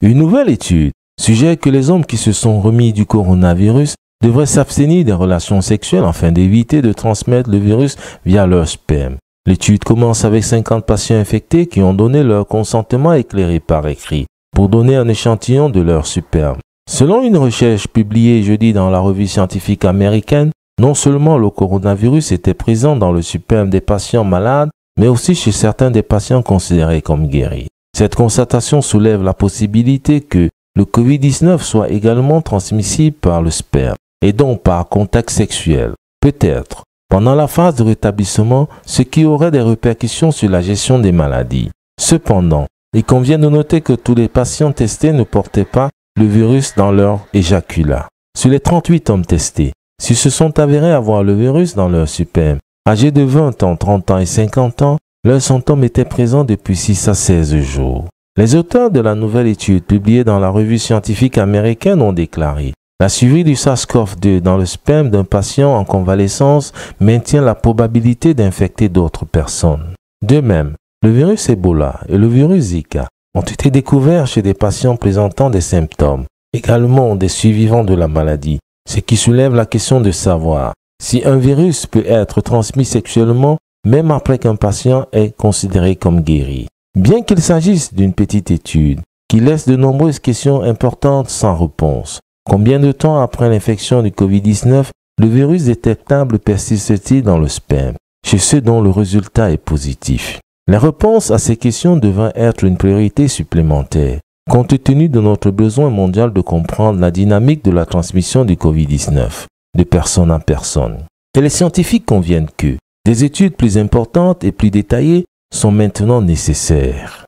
Une nouvelle étude suggère que les hommes qui se sont remis du coronavirus devraient s'abstenir des relations sexuelles afin d'éviter de transmettre le virus via leur sperme. L'étude commence avec 50 patients infectés qui ont donné leur consentement éclairé par écrit pour donner un échantillon de leur sperme. Selon une recherche publiée jeudi dans la revue scientifique américaine, non seulement le coronavirus était présent dans le sperme des patients malades, mais aussi chez certains des patients considérés comme guéris. Cette constatation soulève la possibilité que le Covid-19 soit également transmissible par le sperme et donc par contact sexuel. Peut-être pendant la phase de rétablissement, ce qui aurait des répercussions sur la gestion des maladies. Cependant, il convient de noter que tous les patients testés ne portaient pas le virus dans leur éjaculat. Sur les 38 hommes testés, s'ils se sont avérés avoir le virus dans leur sperme, âgés de 20 ans, 30 ans et 50 ans, leurs symptômes étaient présents depuis 6 à 16 jours. Les auteurs de la nouvelle étude publiée dans la revue scientifique américaine ont déclaré: la survie du SARS-CoV-2 dans le sperme d'un patient en convalescence maintient la probabilité d'infecter d'autres personnes. De même, le virus Ebola et le virus Zika ont été découverts chez des patients présentant des symptômes, également des survivants de la maladie, ce qui soulève la question de savoir si un virus peut être transmis sexuellement même après qu'un patient est considéré comme guéri. Bien qu'il s'agisse d'une petite étude qui laisse de nombreuses questions importantes sans réponse, combien de temps après l'infection du Covid-19 le virus détectable persiste-t-il dans le sperme, chez ceux dont le résultat est positif? Les réponses à ces questions devraient être une priorité supplémentaire, compte tenu de notre besoin mondial de comprendre la dynamique de la transmission du Covid-19, de personne à personne. Et les scientifiques conviennent que des études plus importantes et plus détaillées sont maintenant nécessaires.